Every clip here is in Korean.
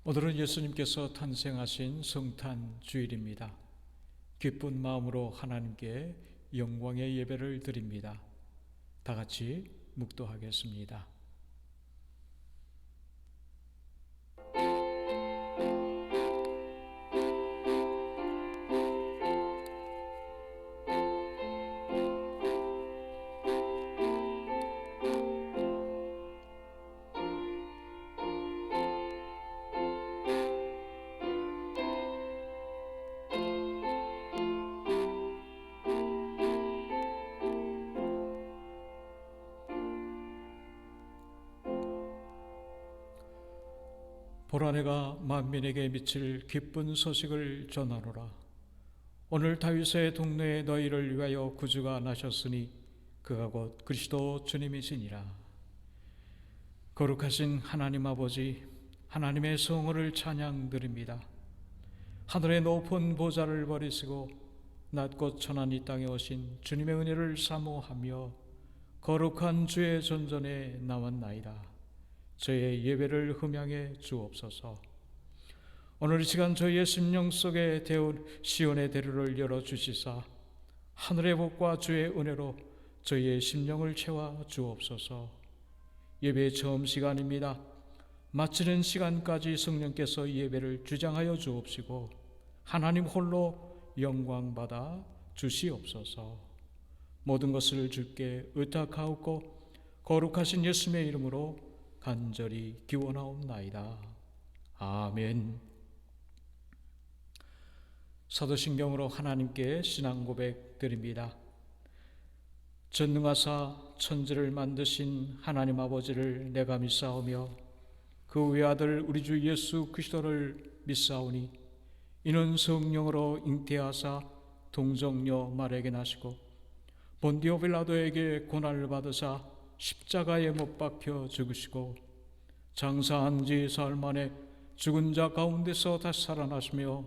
오늘은 예수님께서 탄생하신 성탄 주일입니다. 기쁜 마음으로 하나님께 영광의 예배를 드립니다. 다 같이 묵도하겠습니다. 보라내가 만민에게 미칠 기쁜 소식을 전하노라. 오늘 다윗의 동네에 너희를 위하여 구주가 나셨으니 그가 곧 그리스도 주님이시니라. 거룩하신 하나님 아버지, 하나님의 성호를 찬양드립니다. 하늘의 높은 보좌를 버리시고 낮고 천한 이 땅에 오신 주님의 은혜를 사모하며 거룩한 주의 전전에 나왔나이다. 저의 예배를 흠양해 주옵소서. 오늘 이 시간 저희의 심령 속에 대운 시온의 대로를 열어주시사 하늘의 복과 주의 은혜로 저희의 심령을 채워 주옵소서. 예배 처음 시간입니다. 마치는 시간까지 성령께서 예배를 주장하여 주옵시고 하나님 홀로 영광받아 주시옵소서. 모든 것을 주께 의탁하옵고 거룩하신 예수님의 이름으로 간절히 기원하옵나이다. 아멘. 사도신경으로 하나님께 신앙 고백 드립니다. 전능하사 천지를 만드신 하나님 아버지를 내가 믿사오며 그 외아들 우리 주 예수 그리스도를 믿사오니 이는 성령으로 잉태하사 동정녀 마리아에게 나시고 본디오 빌라도에게 고난을 받으사 십자가에 못 박혀 죽으시고 장사한 지 사흘 만에 죽은 자 가운데서 다시 살아나시며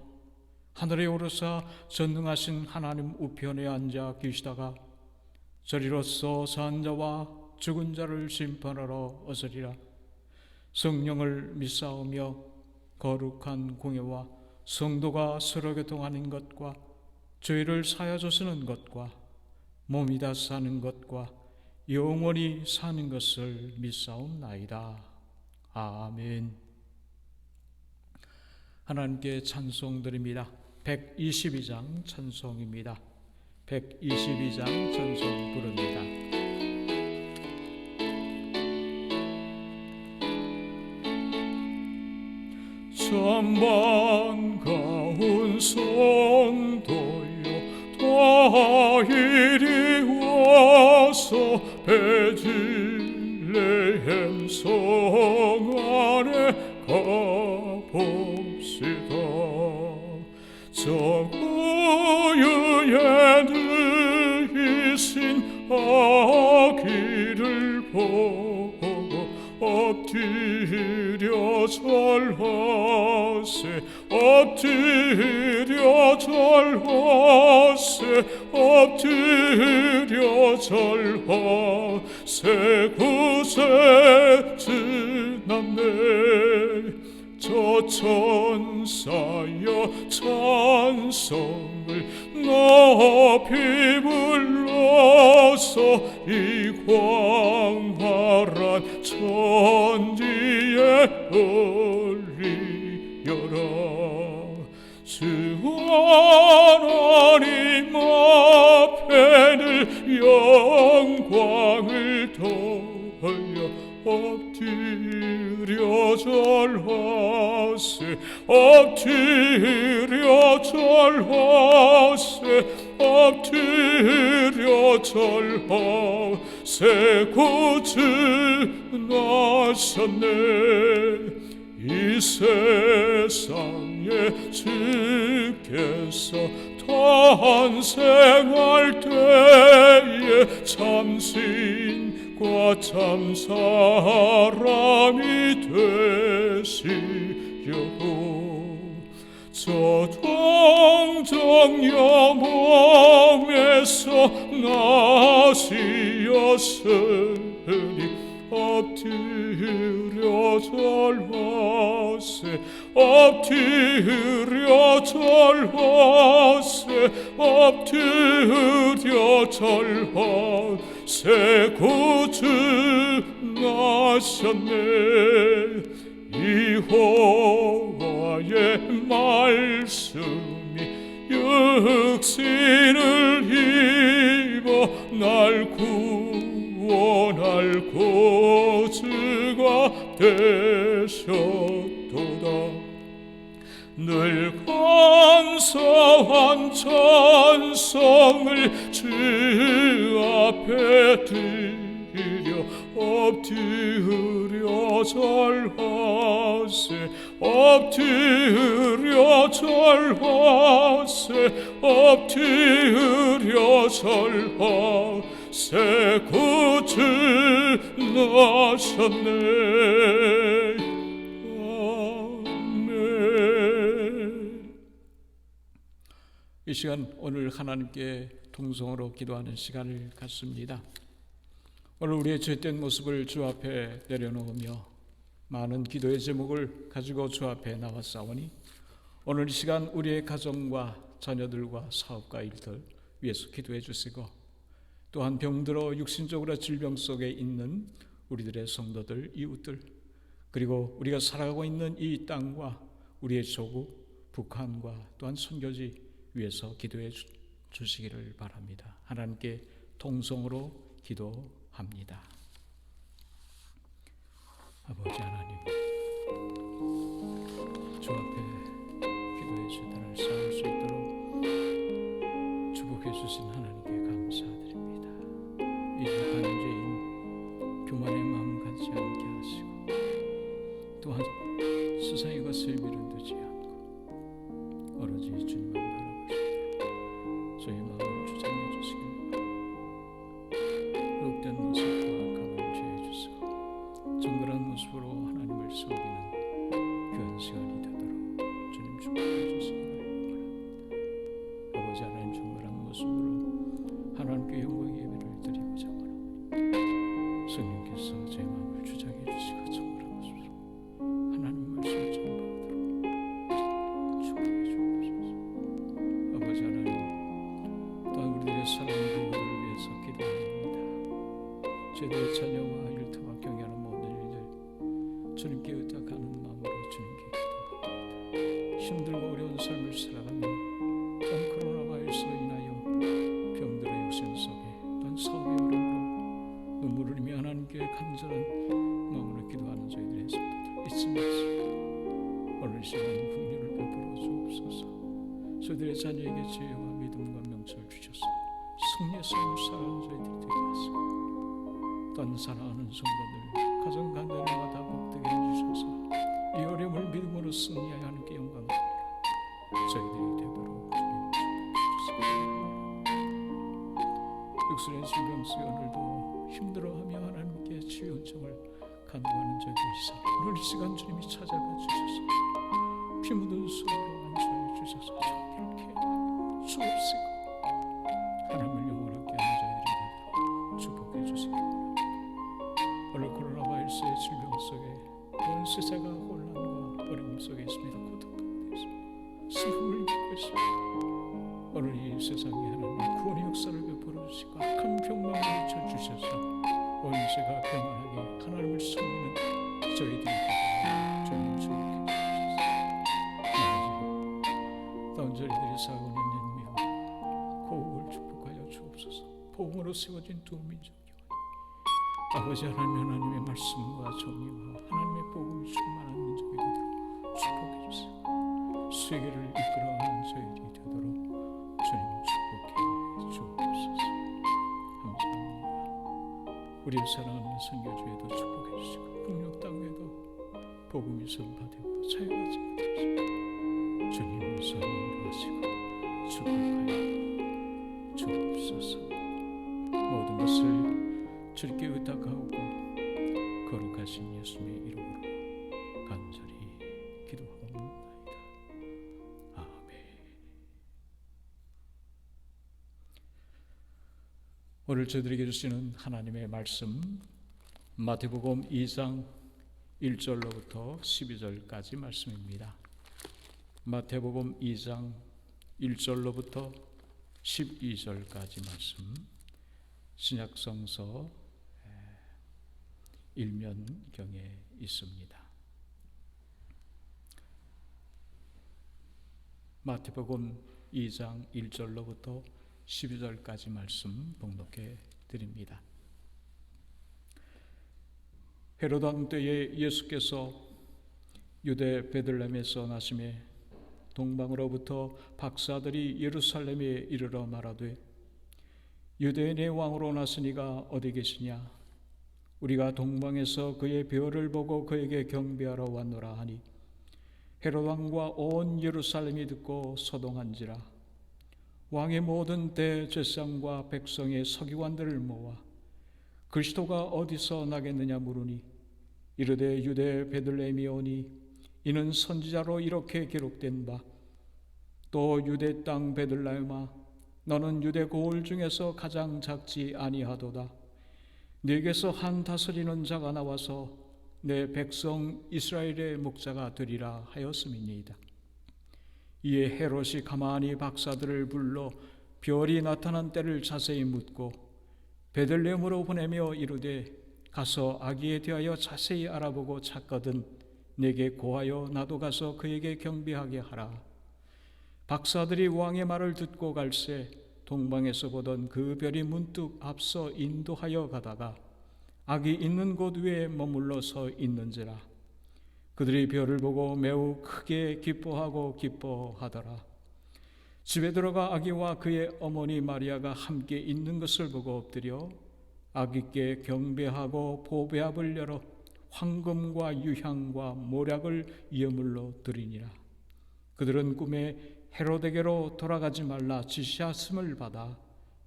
하늘에 오르사 전능하신 하나님 우편에 앉아 계시다가 저리로서 산 자와 죽은 자를 심판하러 오시리라. 성령을 믿사오며 거룩한 공예와 성도가 서로 교통하는 것과 죄를 사하여 주시는 것과 몸이 다 사는 것과 영원히 사는 것을 믿사옵나이다. 아멘. 하나님께 찬송드립니다. 122장 찬송입니다. 122장 찬송 부릅니다. 천만 가운 성도여 다 이리 와서 베들레헴 성 안에 가봅시다. 저구유에 누이신 아기를 보고 엎드려 절하세 엎드려 절하세 엎드려 절하세 구세 주남네 저 천사여 찬송을 높이 불러서 이 광활한 천지에 올리여라. 주 하나님 앞에는 영광을 돌려 엎드려 절하세 엎드려 절하세 엎드려 절하세 구주 나셨네. 이 세상에 주께서 탄생할 때에 참신과 참 사람이 되시려고 저 동정녀 몸에서 나시었으니 엎드려 절하세 엎드려 절하세 엎드려 절하세 구주 나셨네 여호와의 말씀이 육신을 입어 날 구원할 구주가 되셨도다 늘 감사한 찬송을 주 앞에 드려 엎드려 절하세 엎드려 절하세 엎드려 절하세 구주 나셨네 아멘. 이 시간 오늘 하나님께 통성으로 기도하는 시간을 갖습니다. 오늘 우리의 죄된 모습을 주 앞에 내려놓으며 많은 기도의 제목을 가지고 주 앞에 나왔사오니 오늘 이 시간 우리의 가정과 자녀들과 사업과 일들 위해서 기도해 주시고 또한 병들어 육신적으로 질병 속에 있는 우리들의 성도들, 이웃들 그리고 우리가 살아가고 있는 이 땅과 우리의 조국, 북한과 또한 선교지 위해서 기도해 주시기를 바랍니다. 하나님께 통성으로 기도합니다. 아버지 하나님, 주 앞에 기도의 수단을 쌓을 수 있도록 축복해 주신 하나님께 감사드립니다. 이 북한 죄인 교만의 마음 갖지 않게 하시고 또한 세상의 것을 미련두지 않고 오로지 주님만 바라보시도록 저희 마음을 주장해 주시길 바랍니다. 흑된 모습과 악함을 제해 주시고 정결한 모습으로 하나님을 섬기는 귀한 시간이 되도록 주님 축복해 주시기 바랍니다. 아버지 하나님 정결한 모습으로 하나님께 영광의 예배를 드리고자 원하오니 성령께서 제 마음을 주장해 주시고 정결한 모습으로 하나님 말씀을 전파하도록 축복해 주옵소서. 아버지 하나님 또한 우리들의 사랑하는 부부들을 위해서 기도합니다. 제대의 자녀와 일터와 경외하는 모든 일들 주님께 의탁하는 마음으로 주님께 기도합니다. 힘들고 어려운 삶을 살아가며 또한 코로나 바이러스로 인하여 병들의 육신 속에 또한 사업의 어려움으로 눈물을 흘리며 하나님께 간절한 마음으로 기도하는 저희들의 성도들 잊지 마시고 오늘 시간 긍휼을 베풀어 주옵소서. 저희들의 자녀에게 지혜와 믿음과 명철을 주셔서 승리의 삶을 살아가는 저희들이 되게 하시고 또한 사랑하는 성도들 가정 간절함마다 복되게 해주셔서 이 어려움을 믿음으로 승리하여 하나님께 영광을 돌리라 저희들이 되도록 주님 축복해 주시기 바랍니다. 육신의 질병 속에 오늘도 힘들어하며 하나님께 치유 은총을 간구하는 저희들이 있어 오늘 이 시간 주님이 찾아가 주셔서 피 묻은 손으로 안수하여 주셔서 정결케 주옵시고 하나님을 영원하게 하는 저희들이 되도록 축복해 주시기 바랍니다. 오늘 코로나 바이러스의 질병 속에 온 세상과 혼란과 어려움 속에 있습니다. 고통 가운데 있습니다. 슬픔을 겪고 있습니다. 오늘 이 세상에 하나님 구원의 역사를 베풀어 주시고 악한 병망을 쳐 주셔서 온 세가 평안하게 하나님을 섬기는 저희들이 되도록 주님 축복해 주옵소서. 다운 저희들이 살아가고 있는 미국 고국을 축복하여 주옵소서. 복음으로 세워진 두 민족이 아버지 하나님의 말씀과 정의와 하나님의 복음이 충만한 민족이 되도록 축복해 주세요. 세계를 이끌어가는 저희들이 되도록 주님 축복해 주옵소서. 감사합니다. 우리의 사랑하는 선교주에도 축복해 주시고 북녘 땅에도 복음이 선포되고 자유가 증거되시고 주님 선을 인도하시고 축복하여 주옵소서. 모든 것을 주께 의탁하고 거룩하신 예수님의 이름으로 간절히 기도하옵나이다. 아멘. 오늘 저희들에게 주시는 하나님의 말씀 마태복음 2장 1절로부터 12절까지 말씀입니다. 마태복음 2장 1절로부터 12절까지 말씀, 신약성서 일면경에 있습니다. 마태복음 2장 1절로부터 12절까지 말씀 봉독해 드립니다. 헤롯 왕 때에 예수께서 유대 베들레헴에서 나심에 동방으로부터 박사들이 예루살렘에 이르러 말하되 유대인의 왕으로 나으니가 어디 계시냐? 우리가 동방에서 그의 별을 보고 그에게 경배하러 왔노라 하니 헤롯 왕과 온 예루살렘이 듣고 소동한지라. 왕의 모든 대제사장과 백성의 서기관들을 모아 그리스도가 어디서 나겠느냐 물으니 이르되 유대 베들레헴이 오니 이는 선지자로 이렇게 기록된 바 또 유대 땅 베들레헴아 너는 유대 고을 중에서 가장 작지 아니하도다. 네게서 한 다스리는 자가 나와서 내 백성 이스라엘의 목자가 되리라 하였음이니이다. 이에 헤롯이 가만히 박사들을 불러 별이 나타난 때를 자세히 묻고 베들레헴으로 보내며 이르되 가서 아기에 대하여 자세히 알아보고 찾거든 내게 고하여 나도 가서 그에게 경배하게 하라. 박사들이 왕의 말을 듣고 갈새 동방에서 보던 그 별이 문득 앞서 인도하여 가다가 아기 있는 곳 위에 머물러 서 있는지라. 그들이 별을 보고 매우 크게 기뻐하더라. 집에 들어가 아기와 그의 어머니 마리아가 함께 있는 것을 보고 엎드려 아기께 경배하고 보배압을 열어 황금과 유향과 모략을 예물로 드리니라. 그들은 꿈에 헤롯에게로 돌아가지 말라 지시하심을 받아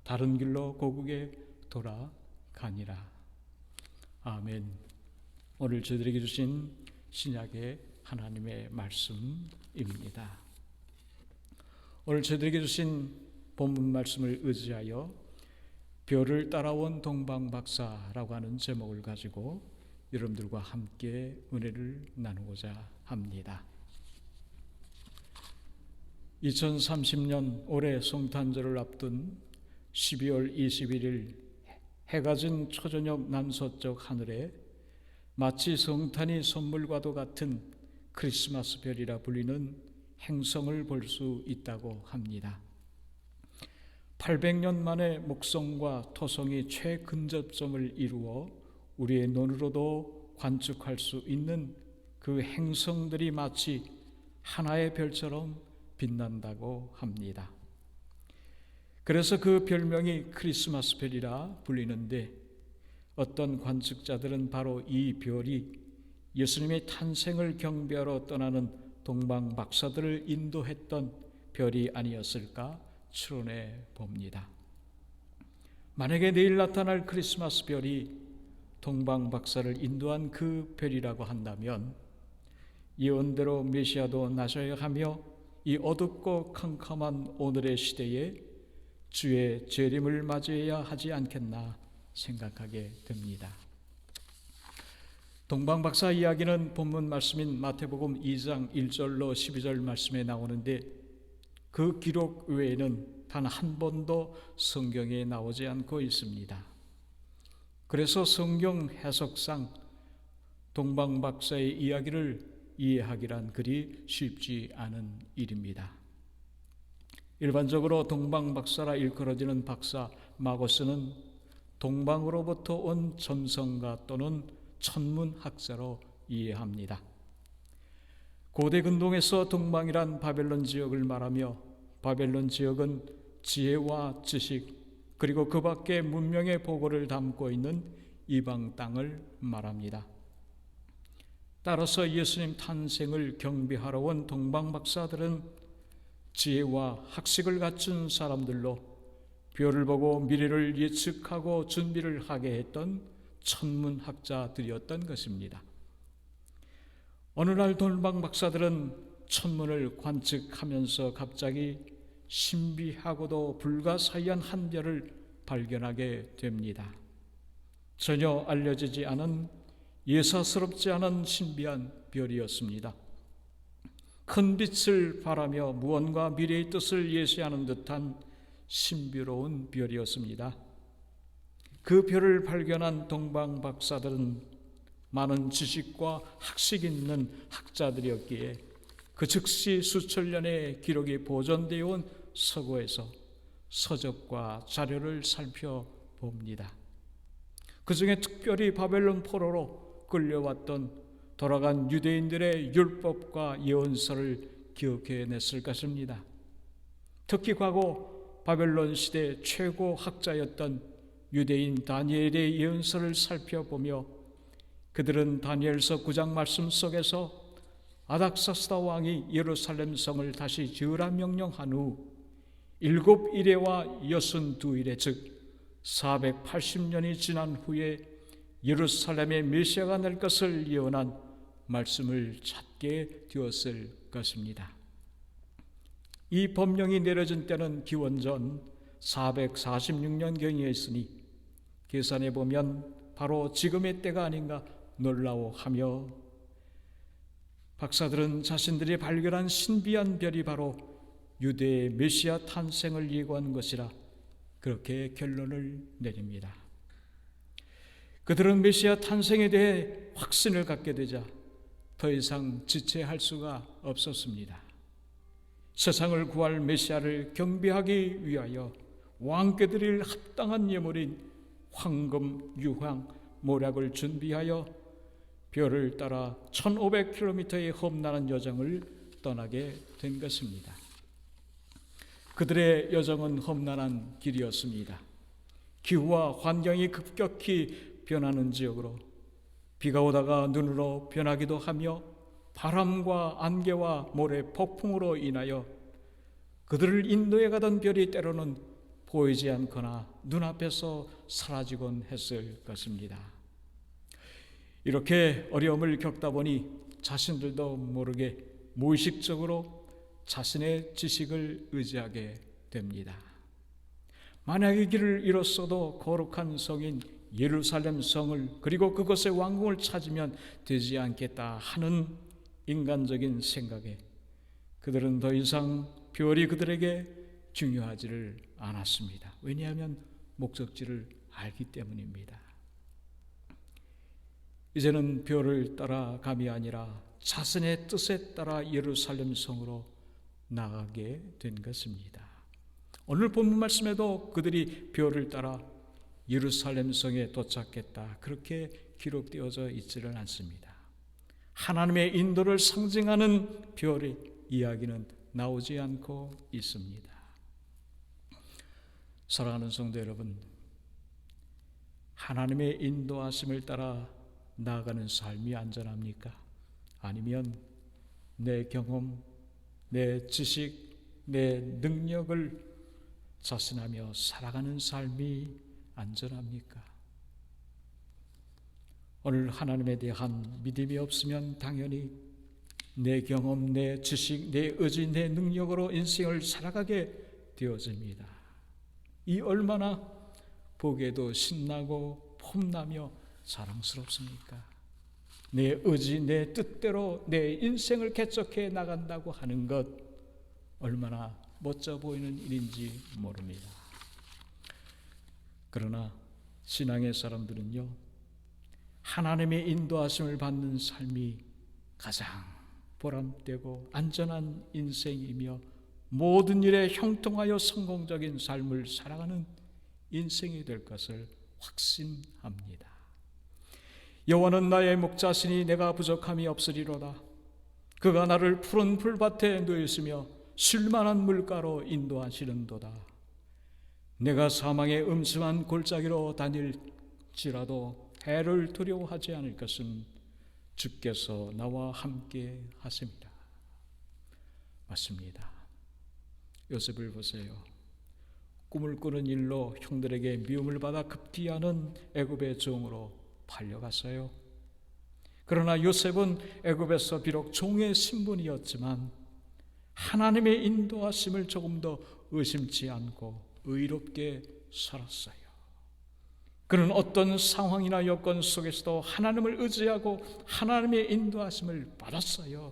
다른 길로 고국에 돌아가니라. 아멘. 오늘 저희들에게 주신 신약의 하나님의 말씀입니다. 오늘 저희들에게 주신 본문 말씀을 의지하여 별을 따라온 동방박사라고 하는 제목을 가지고 여러분들과 함께 은혜를 나누고자 합니다. 2030년 올해 성탄절을 앞둔 12월 21일 해가 진 초저녁 남서쪽 하늘에 마치 성탄이 선물과도 같은 크리스마스 별이라 불리는 행성을 볼 수 있다고 합니다. 800년 만에 목성과 토성이 최근접점을 이루어 우리의 눈으로도 관측할 수 있는 그 행성들이 마치 하나의 별처럼 빛난다고 합니다. 그래서 그 별명이 크리스마스 별이라 불리는데 어떤 관측자들은 바로 이 별이 예수님의 탄생을 경배하러 떠나는 동방 박사들을 인도했던 별이 아니었을까 추론해 봅니다. 만약에 내일 나타날 크리스마스 별이 동방 박사를 인도한 그 별이라고 한다면 예언대로 메시아도 나셔야 하며 이 어둡고 캄캄한 오늘의 시대에 주의 재림을 맞이해야 하지 않겠나 생각하게 됩니다. 동방박사 이야기는 본문 말씀인 마태복음 2장 1절로 12절 말씀에 나오는데 그 기록 외에는 단 한 번도 성경에 나오지 않고 있습니다. 그래서 성경 해석상 동방박사의 이야기를 이해하기란 그리 쉽지 않은 일입니다. 일반적으로 동방박사라 일컬어지는 박사 마고스는 동방으로부터 온 점성가 또는 천문학자로 이해합니다. 고대 근동에서 동방이란 바벨론 지역을 말하며 바벨론 지역은 지혜와 지식 그리고 그 밖에 문명의 보고를 담고 있는 이방 땅을 말합니다. 따라서 예수님 탄생을 경배하러 온 동방박사들은 지혜와 학식을 갖춘 사람들로 별을 보고 미래를 예측하고 준비를 하게 했던 천문학자들이었던 것입니다. 어느 날 동방박사들은 천문을 관측하면서 갑자기 신비하고도 불가사의한 한 별을 발견하게 됩니다. 전혀 알려지지 않은 예사스럽지 않은 신비한 별이었습니다. 큰 빛을 발하며 무언가 미래의 뜻을 예시하는 듯한 신비로운 별이었습니다. 그 별을 발견한 동방 박사들은 많은 지식과 학식이 있는 학자들이었기에 그 즉시 수천 년의 기록이 보존되어 온 서고에서 서적과 자료를 살펴봅니다. 그 중에 특별히 바벨론 포로로 끌려왔던 돌아간 유대인들의 율법과 예언서를 기억해냈을 것입니다. 특히 과거 바벨론 시대 최고 학자였던 유대인 다니엘의 예언서를 살펴보며 그들은 다니엘서 9장 말씀 속에서 아닥사스다 왕이 예루살렘 성을 다시 지으라 명령한 후 7일에와 62일에 즉 480년이 지난 후에 예루살렘의 메시아가 날 것을 예언한 말씀을 찾게 되었을 것입니다. 이 법령이 내려진 때는 기원전 446년경이었으니 계산해 보면 바로 지금의 때가 아닌가 놀라워하며 박사들은 자신들이 발견한 신비한 별이 바로 유대의 메시아 탄생을 예고한 것이라 그렇게 결론을 내립니다. 그들은 메시아 탄생에 대해 확신을 갖게 되자 더 이상 지체할 수가 없었습니다. 세상을 구할 메시아를 경배하기 위하여 왕께 드릴 합당한 예물인 황금, 유황, 모략을 준비하여 별을 따라 1500km의 험난한 여정을 떠나게 된 것입니다. 그들의 여정은 험난한 길이었습니다. 기후와 환경이 급격히 변하는 지역으로 비가 오다가 눈으로 변하기도 하며 바람과 안개와 모래, 폭풍으로 인하여 그들을 인도해 가던 별이 때로는 보이지 않거나 눈앞에서 사라지곤 했을 것입니다. 이렇게 어려움을 겪다 보니 자신들도 모르게 무의식적으로 자신의 지식을 의지하게 됩니다. 만약에 길을 잃었어도 거룩한 성인 예루살렘 성을 그리고 그것의 왕궁을 찾으면 되지 않겠다 하는 인간적인 생각에 그들은 더 이상 별이 그들에게 중요하지를 않았습니다. 왜냐하면 목적지를 알기 때문입니다. 이제는 별을 따라감이 아니라 자신의 뜻에 따라 예루살렘 성으로 나가게 된 것입니다. 오늘 본문 말씀에도 그들이 별을 따라 예루살렘 성에 도착했다 그렇게 기록되어져 있지를 않습니다. 하나님의 인도를 상징하는 별의 이야기는 나오지 않고 있습니다. 사랑하는 성도 여러분, 하나님의 인도하심을 따라 나아가는 삶이 안전합니까? 아니면 내 경험, 내 지식, 내 능력을 자신하며 살아가는 삶이 안전합니까? 오늘 하나님에 대한 믿음이 없으면 당연히 내 경험, 내 지식, 내 의지, 내 능력으로 인생을 살아가게 되어집니다. 이 얼마나 보기에도 신나고 폼나며 자랑스럽습니까? 내 의지, 내 뜻대로 내 인생을 개척해 나간다고 하는 것 얼마나 멋져 보이는 일인지 모릅니다. 그러나 신앙의 사람들은요, 하나님의 인도하심을 받는 삶이 가장 보람되고 안전한 인생이며 모든 일에 형통하여 성공적인 삶을 살아가는 인생이 될 것을 확신합니다. 여호와는 나의 목자시니 내가 부족함이 없으리로다. 그가 나를 푸른 풀밭에 누이시며 쉴만한 물가로 인도하시는도다. 내가 사망의 음침한 골짜기로 다닐지라도 해를 두려워하지 않을 것은 주께서 나와 함께 하십니다. 맞습니다. 요셉을 보세요. 꿈을 꾸는 일로 형들에게 미움을 받아 급기야는 애굽의 종으로 팔려갔어요. 그러나 요셉은 애굽에서 비록 종의 신분이었지만 하나님의 인도하심을 조금 더 의심치 않고 의롭게 살았어요. 그는 어떤 상황이나 여건 속에서도 하나님을 의지하고 하나님의 인도하심을 받았어요.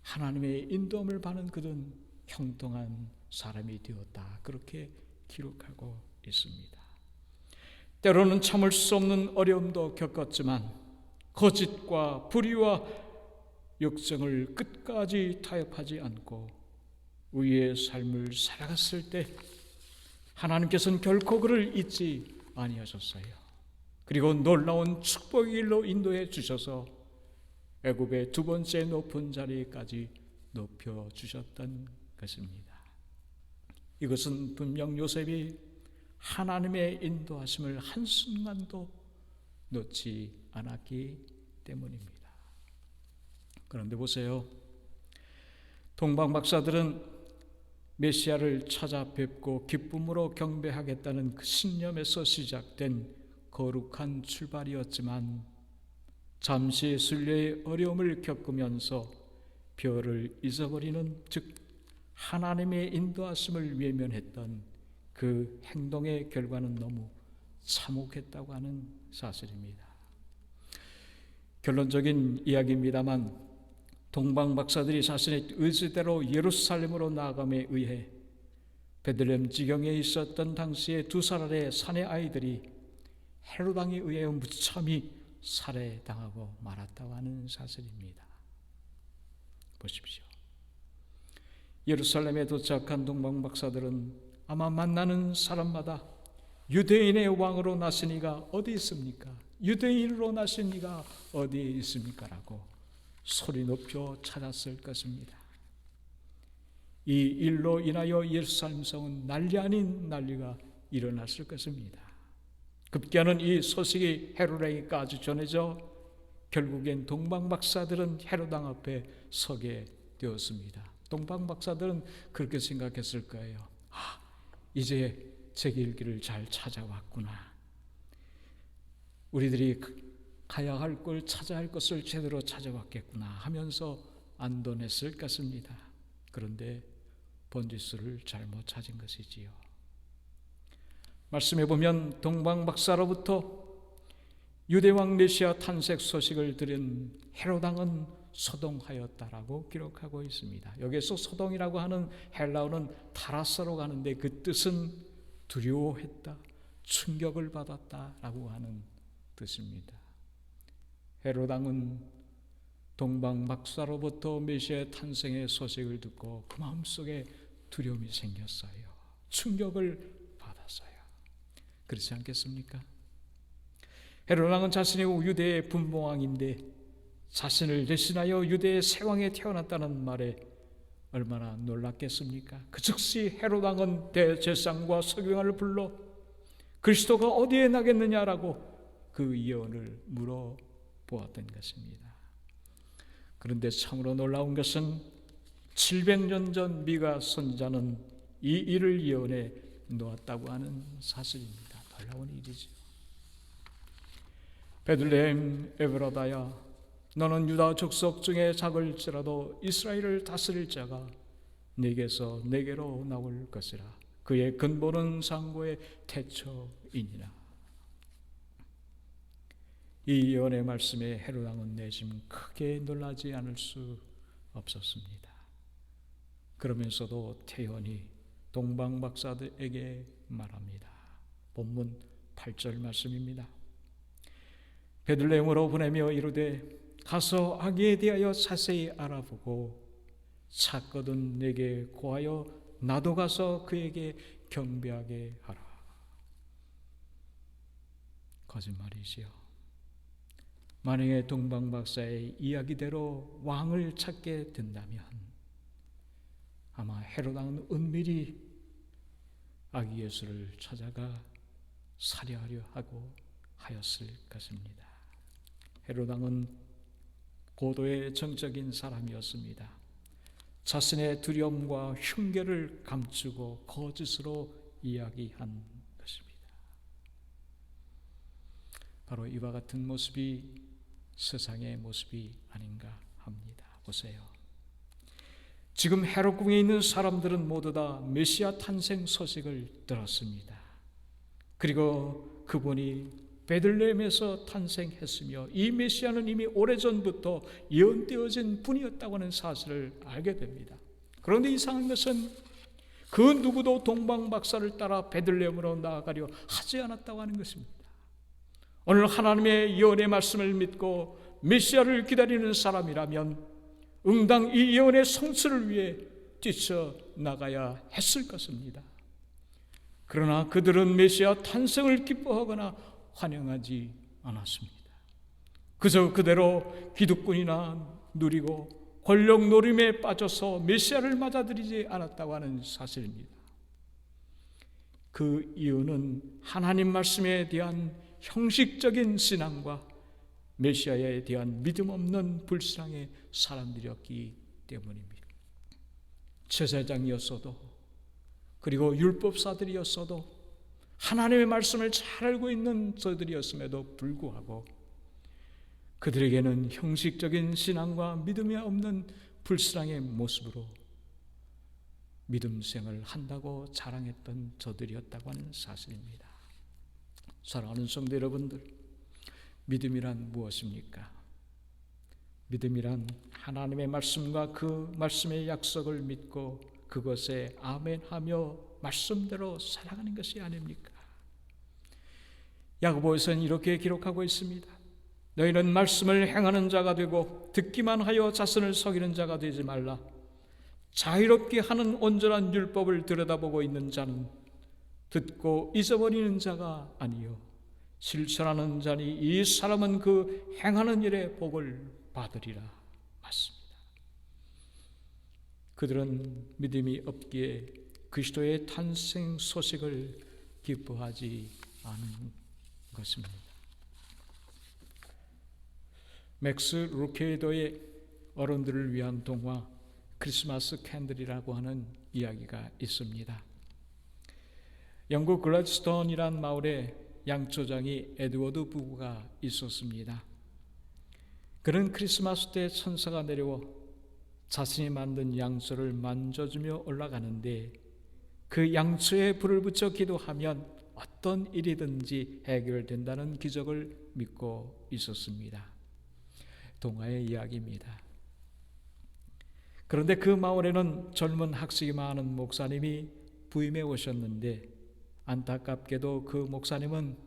하나님의 인도함을 받은 그는 형통한 사람이 되었다. 그렇게 기록하고 있습니다. 때로는 참을 수 없는 어려움도 겪었지만 거짓과 불의와 역정을 끝까지 타협하지 않고 의의 삶을 살아갔을 때 하나님께서는 결코 그를 잊지 아니하셨어요. 그리고 놀라운 축복의 길로 인도해 주셔서 애굽의 두 번째 높은 자리까지 높여주셨던 것입니다. 이것은 분명 요셉이 하나님의 인도하심을 한순간도 놓지 않았기 때문입니다. 그런데 보세요. 동방박사들은 메시아를 찾아뵙고 기쁨으로 경배하겠다는 그 신념에서 시작된 거룩한 출발이었지만 잠시 순례의 어려움을 겪으면서 별을 잊어버리는, 즉 하나님의 인도하심을 외면했던 그 행동의 결과는 너무 참혹했다고 하는 사실입니다. 결론적인 이야기입니다만 동방박사들이 자신의 의지대로 예루살렘으로 나아감에 의해 베들레헴 지경에 있었던 당시의 2살의 사내 아이들이 헤롯 왕에 의해 무참히 살해당하고 말았다고 하는 사실입니다. 보십시오. 예루살렘에 도착한 동방박사들은 아마 만나는 사람마다 유대인의 왕으로 나신 이가 어디 있습니까? 유대인으로 나신 이가 어디에 있습니까? 라고 소리 높여 찾았을 것입니다. 이 일로 인하여 예루살렘 성은 난리 아닌 난리가 일어났을 것입니다. 급기야는 이 소식이 헤롯에게까지 전해져 결국엔 동방박사들은 헤롯 왕 앞에 서게 되었습니다. 동방박사들은 그렇게 생각했을 거예요. 이제 제 길을 잘 찾아왔구나. 우리들이 가야 할 걸, 찾아야 할 것을 제대로 찾아왔겠구나 하면서 안도했을 것입니다. 그런데 번지수를 잘못 찾은 것이지요. 말씀해 보면 동방박사로부터 유대왕 메시아 탄생 소식을 들은 헤롯 왕은 소동하였다라고 기록하고 있습니다. 여기서 소동이라고 하는 헬라어는 타라스로 가는데 그 뜻은 두려워했다, 충격을 받았다라고 하는 뜻입니다. 헤롯 왕은 동방박사로부터 메시아의 탄생의 소식을 듣고 그 마음속에 두려움이 생겼어요. 충격을 받았어요. 그렇지 않겠습니까? 헤롯 왕은 자신이 유대의 분봉왕인데 자신을 대신하여 유대의 새왕에 태어났다는 말에 얼마나 놀랐겠습니까? 그 즉시 헤롯 왕은 대제사장과 서기관을 불러 그리스도가 어디에 나겠느냐라고 그 예언을 물어보았던 것입니다. 그런데 참으로 놀라운 것은 700년 전 미가 선지자는 이 일을 예언해 놓았다고 하는 사실입니다. 놀라운 일이죠. 베들레헴 에브라다야, 너는 유다 족속 중에 작을지라도 이스라엘을 다스릴 자가 네게서 네게로 나올 것이라. 그의 근본은 상고의 태초이니라. 이 예언의 말씀에 헤롯 왕은 내심 크게 놀라지 않을 수 없었습니다. 그러면서도 태연히 동방박사들에게 말합니다. 본문 8절 말씀입니다. 베들레헴으로 보내며 이르되 가서 아기에 대하여 자세히 알아보고 찾거든 내게 고하여 나도 가서 그에게 경배하게 하라. 거짓말이지요. 만약에 동방박사의 이야기대로 왕을 찾게 된다면 아마 헤롯 왕은 은밀히 아기 예수를 찾아가 살해하려 하고 하였을 것입니다. 헤롯 왕은 고도의 정적인 사람이었습니다. 자신의 두려움과 흉계를 감추고 거짓으로 이야기한 것입니다. 바로 이와 같은 모습이 세상의 모습이 아닌가 합니다. 보세요. 지금 헤롯 궁에 있는 사람들은 모두 다 메시아 탄생 소식을 들었습니다. 그리고 그분이 베들레헴에서 탄생했으며 이 메시아는 이미 오래전부터 예언되어진 분이었다고 하는 사실을 알게 됩니다. 그런데 이상한 것은 그 누구도 동방박사를 따라 베들레헴으로 나아가려 하지 않았다고 하는 것입니다. 오늘 하나님의 예언의 말씀을 믿고 메시아를 기다리는 사람이라면 응당 이 예언의 성취를 위해 뛰쳐나가야 했을 것입니다. 그러나 그들은 메시아 탄생을 기뻐하거나 환영하지 않았습니다. 그저 그대로 기득권이나 누리고 권력 노림에 빠져서 메시아를 맞아들이지 않았다고 하는 사실입니다. 그 이유는 하나님 말씀에 대한 형식적인 신앙과 메시아에 대한 믿음 없는 불신앙의 사람들이었기 때문입니다. 제사장이었어도 그리고 율법사들이었어도 하나님의 말씀을 잘 알고 있는 저들이었음에도 불구하고 그들에게는 형식적인 신앙과 믿음이 없는 불신앙의 모습으로 믿음 생활을 한다고 자랑했던 저들이었다고 하는 사실입니다. 사랑하는 성도 여러분들, 믿음이란 무엇입니까? 믿음이란 하나님의 말씀과 그 말씀의 약속을 믿고 그것에 아멘하며 말씀대로 살아가는 것이 아닙니까? 야고보에서는 이렇게 기록하고 있습니다. 너희는 말씀을 행하는 자가 되고 듣기만 하여 자신을 속이는 자가 되지 말라. 자유롭게 하는 온전한 율법을 들여다보고 있는 자는 듣고 잊어버리는 자가 아니요 실천하는 자니 이 사람은 그 행하는 일에 복을 받으리라. 맞습니다. 그들은 믿음이 없기에 그리스도의 탄생 소식을 기뻐하지 않은 것입니다. 맥스 루케이도의 어른들을 위한 동화 크리스마스 캔들이라고 하는 이야기가 있습니다. 영국 글래드스톤이란 마을에 양조장이 에드워드 부부가 있었습니다. 그는 크리스마스 때 천사가 내려와 자신이 만든 양초를 만져주며 올라가는데 그 양초에 불을 붙여 기도하면 어떤 일이든지 해결된다는 기적을 믿고 있었습니다. 동화의 이야기입니다. 그런데 그 마을에는 젊은 학식이 많은 목사님이 부임해 오셨는데 안타깝게도 그 목사님은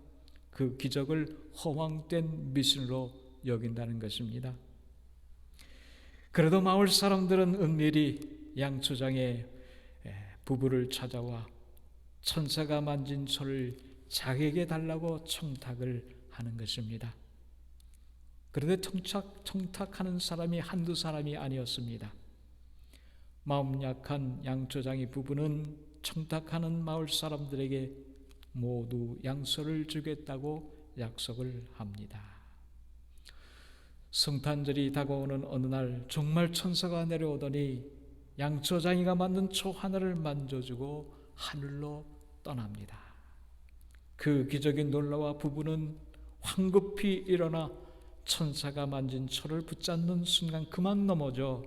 그 기적을 허황된 미신으로 여긴다는 것입니다. 그래도 마을 사람들은 은밀히 양초장의 부부를 찾아와 천사가 만진 초를 자기에게 달라고 청탁을 하는 것입니다. 그런데 청탁하는 사람이 한두 사람이 아니었습니다. 마음 약한 양초장의 부부는 청탁하는 마을 사람들에게 모두 양초를 주겠다고 약속을 합니다. 성탄절이 다가오는 어느 날 정말 천사가 내려오더니 양초장이가 만든 초 하나를 만져주고 하늘로 떠납니다. 그 기적에 놀라와 부부는 황급히 일어나 천사가 만진 초를 붙잡는 순간 그만 넘어져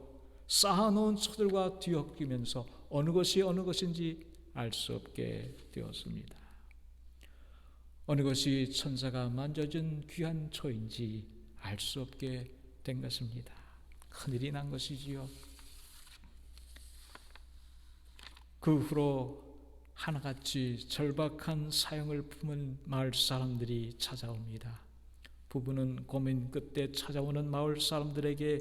쌓아놓은 초들과 뒤엉키면서 어느 것이 어느 것인지 알 수 없게 되었습니다. 어느 것이 천사가 만져준 귀한 초인지 알 수 없게 된 것입니다. 큰일이 난 것이지요. 그 후로 하나같이 절박한 사형을 품은 마을 사람들이 찾아옵니다. 부부는 고민 끝에 찾아오는 마을 사람들에게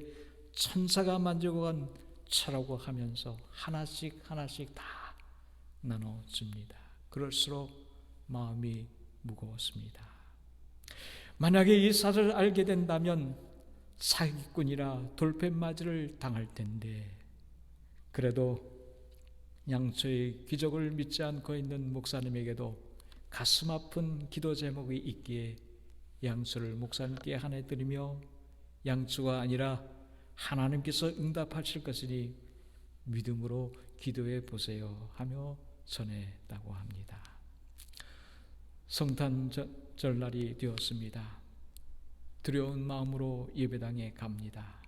천사가 만지고 간 차라고 하면서 하나씩 다 나눠줍니다. 그럴수록 마음이 무거웠습니다. 만약에 이 사실을 알게 된다면 사기꾼이라 돌팻맞이를 당할 텐데 그래도 양초의 기적을 믿지 않고 있는 목사님에게도 가슴 아픈 기도 제목이 있기에 양초를 목사님께 하나드리며 양초가 아니라 하나님께서 응답하실 것이니 믿음으로 기도해 보세요 하며 전했다고 합니다. 성탄절날이 되었습니다. 두려운 마음으로 예배당에 갑니다.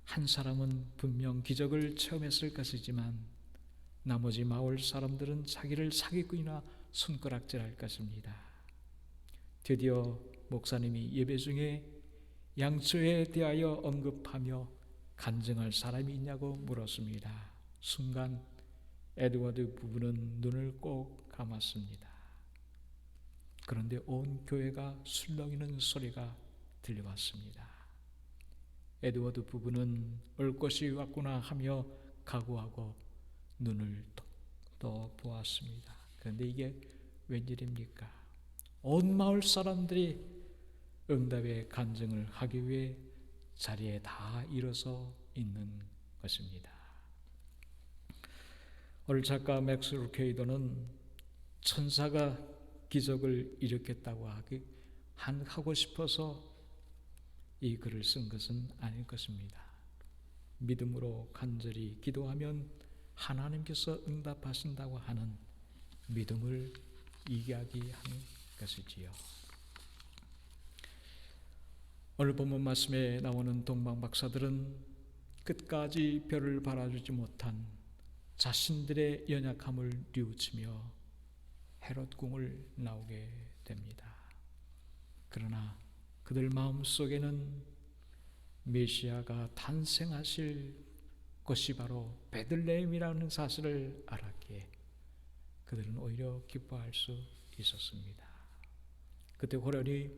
한 사람은 분명 기적을 체험했을 것이지만 나머지 마을 사람들은 자기를 사기꾼이나 손가락질할 것입니다. 드디어 목사님이 예배 중에 양초에 대하여 언급하며 간증할 사람이 있냐고 물었습니다. 순간 에드워드 부부는 눈을 꼭 감았습니다. 그런데 온 교회가 술렁이는 소리가 들려왔습니다. 에드워드 부부는 올 것이 왔구나 하며 각오하고 눈을 떠 보았습니다. 그런데 이게 웬일입니까? 온 마을 사람들이 응답의 간증을 하기 위해 자리에 다 일어서 있는 것입니다. 오늘 작가 맥스 루케이더는 천사가 기적을 일으켰다고 하고 싶어서 이 글을 쓴 것은 아닐 것입니다. 믿음으로 간절히 기도하면 하나님께서 응답하신다고 하는 믿음을 이야기하는 것이지요. 오늘 본문 말씀에 나오는 동방박사들은 끝까지 별을 바라주지 못한 자신들의 연약함을 뉘우치며 헤롯궁을 나오게 됩니다. 그러나 그들 마음속에는 메시아가 탄생하실 것이 바로 베들레헴이라는 사실을 알았기에 그들은 오히려 기뻐할 수 있었습니다. 그때 호련히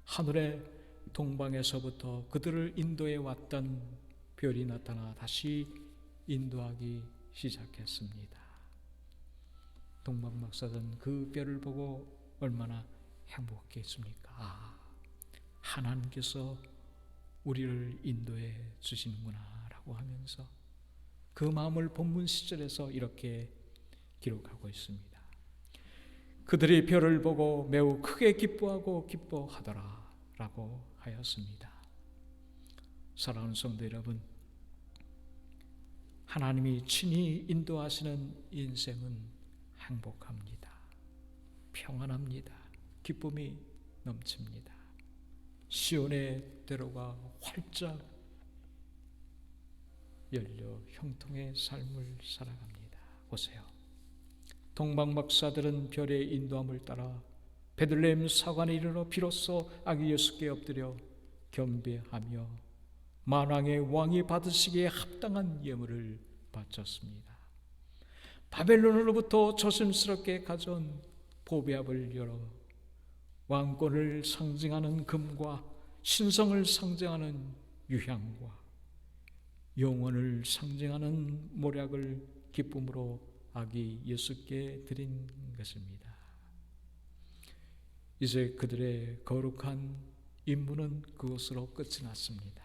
하늘의 동방에서부터 그들을 인도해 왔던 별이 나타나 다시 인도하기 시작했습니다. 동방박사들은 그 별을 보고 얼마나 행복했습니까? 하나님께서 우리를 인도해 주시는구나 라고 하면서 그 마음을 본문 시절에서 이렇게 기록하고 있습니다. 그들이 별을 보고 매우 크게 기뻐하고 기뻐하더라 라고 하였습니다. 사랑하는 성도 여러분, 하나님이 친히 인도하시는 인생은 행복합니다. 평안합니다. 기쁨이 넘칩니다. 시온의 대로가 활짝 열려 형통의 삶을 살아갑니다. 보세요. 동방박사들은 별의 인도함을 따라 베들레헴 사관에 이르러 비로소 아기 예수께 엎드려 경배하며 만왕의 왕이 받으시기에 합당한 예물을 바쳤습니다. 바벨론으로부터 조심스럽게 가져온 보배압을 열어 왕권을 상징하는 금과 신성을 상징하는 유향과 영원을 상징하는 모략을 기쁨으로 아기 예수께 드린 것입니다. 이제 그들의 거룩한 임무는 그것으로 끝이 났습니다.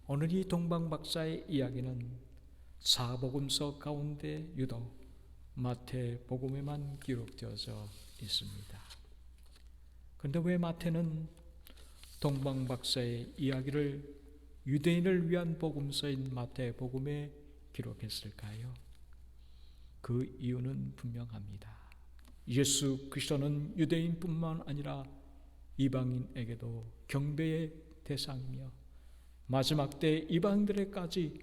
오늘 이 동방박사의 이야기는 사복음서 가운데 유독 마태복음에만 기록되어져 있습니다. 그런데 왜 마태는 동방박사의 이야기를 유대인을 위한 복음서인 마태복음에 기록했을까요? 그 이유는 분명합니다. 예수 그리스도는 유대인뿐만 아니라 이방인에게도 경배의 대상이며 마지막 때 이방인들에게까지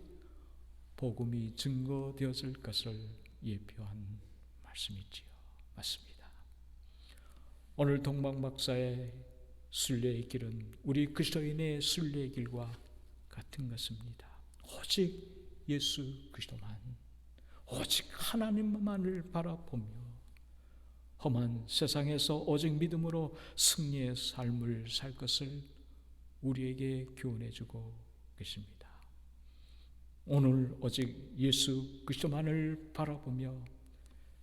복음이 증거되어질 것을 예표한 말씀이지요. 맞습니다. 오늘 동방박사의 순례의 길은 우리 그리스도인의 순례의 길과 같은 것입니다. 오직 예수 그리스도만, 오직 하나님만을 바라보며 험한 세상에서 오직 믿음으로 승리의 삶을 살 것을 우리에게 교훈해 주고 계십니다. 오늘 오직 예수 그리스도만을 바라보며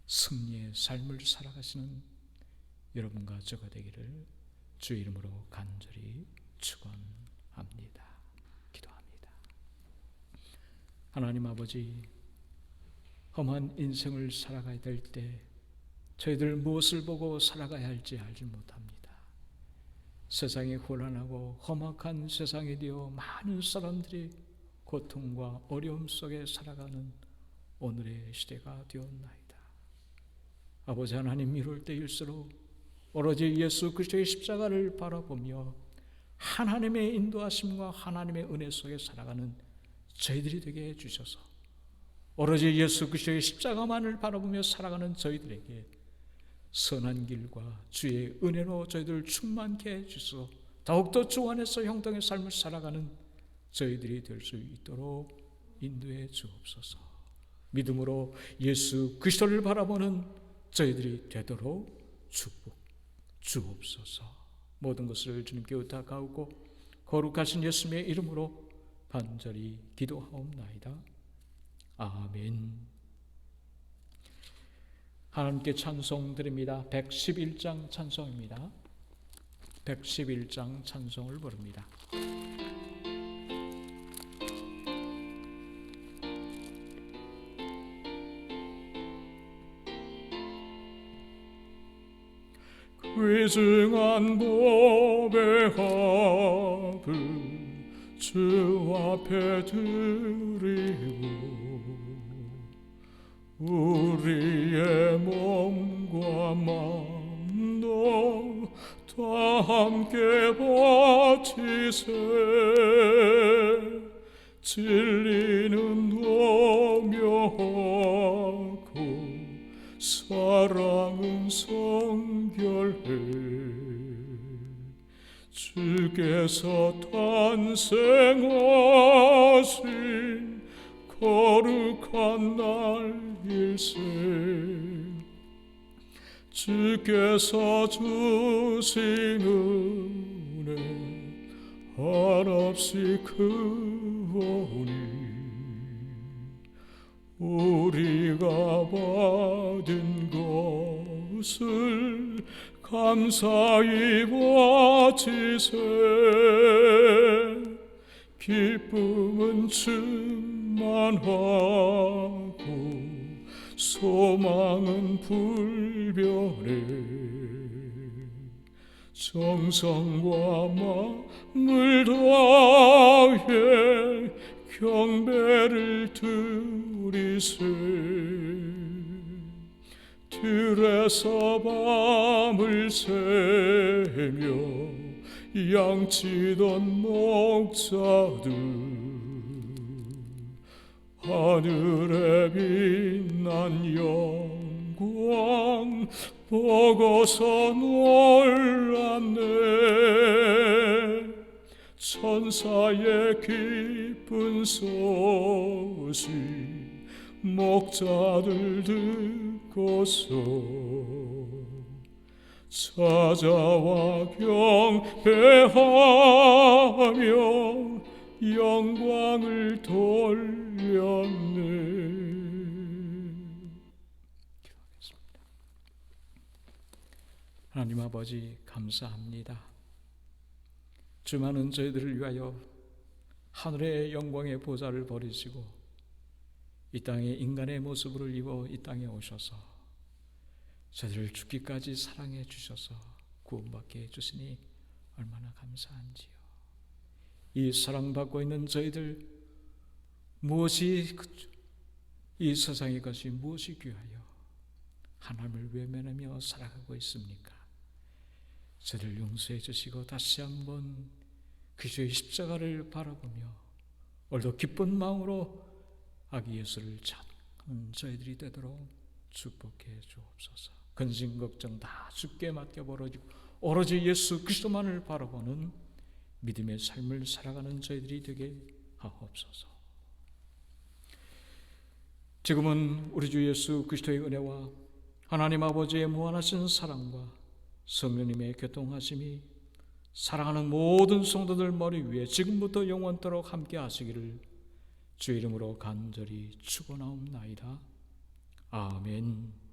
승리의 삶을 살아가시는 여러분과 저가 되기를 주의 이름으로 간절히 축원합니다. 기도합니다. 하나님 아버지, 험한 인생을 살아가야 될 때 저희들 무엇을 보고 살아가야 할지 알지 못합니다. 세상이 혼란하고 험악한 세상이 되어 많은 사람들이 고통과 어려움 속에 살아가는 오늘의 시대가 되었나이다. 아버지 하나님, 이럴 때일수록 오로지 예수 그리스도의 십자가를 바라보며 하나님의 인도하심과 하나님의 은혜 속에 살아가는 저희들이 되게 해주셔서 오로지 예수 그리스도의 십자가만을 바라보며 살아가는 저희들에게 선한 길과 주의 은혜로 저희들을 충만케 해주소. 더욱더 주 안에서 형통의 삶을 살아가는 저희들이 될 수 있도록 인도해 주옵소서. 믿음으로 예수 그리스도를 바라보는 저희들이 되도록 축복 주옵소서. 모든 것을 주님께 의탁하고 거룩하신 예수님의 이름으로 간절히 기도하옵나이다. 아멘. 하나님께 찬송 드립니다. 111장 찬송입니다. 111장 찬송을 부릅니다. 귀중한 법의 합을 주 앞에 드리고 우리의 몸과 마음도 다 함께 바치세. 진리는 도묘하고 사랑은 성결해. 주께서 탄생하신 거룩한 날일세. 주께서 주신 은혜 한없이 크오니 우리가 받은 것을 감사히 바치세. 기쁨은 충만하고 소망은 불변해. 정성과 마음을 다해 경배를 드리세. 들에서 밤을 새며 양치던 목자들 하늘에 빛난 영광 보고서 놀랐네. 천사의 기쁜 소식 목자들 듣고서 찾아와 경배하며 영광을 돌렸네. 기도하겠습니다. 하나님 아버지 감사합니다. 주만은 저희들을 위하여 하늘의 영광의 보좌를 버리시고 이 땅에 인간의 모습을 입어 이 땅에 오셔서 저희들을 죽기까지 사랑해 주셔서 구원받게 해주시니 얼마나 감사한지요. 이 사랑받고 있는 저희들 무엇이 이 세상의 것이 무엇이 귀하여 하나님을 외면하며 살아가고 있습니까? 저희를 용서해 주시고 다시 한번 그리스도의 십자가를 바라보며 오늘도 기쁜 마음으로 아기 예수를 찬양하는 저희들이 되도록 축복해 주옵소서. 근심 걱정 다 주께 맡겨버리고 오로지 예수 그리스도만을 바라보는 믿음의 삶을 살아가는 저희들이 되게 하옵소서. 지금은 우리 주 예수 그리스도의 은혜와 하나님 아버지의 무한하신 사랑과 성령님의 교통하심이 사랑하는 모든 성도들 머리 위에 지금부터 영원토록 함께 하시기를 주 이름으로 간절히 축원하옵나이다. 아멘.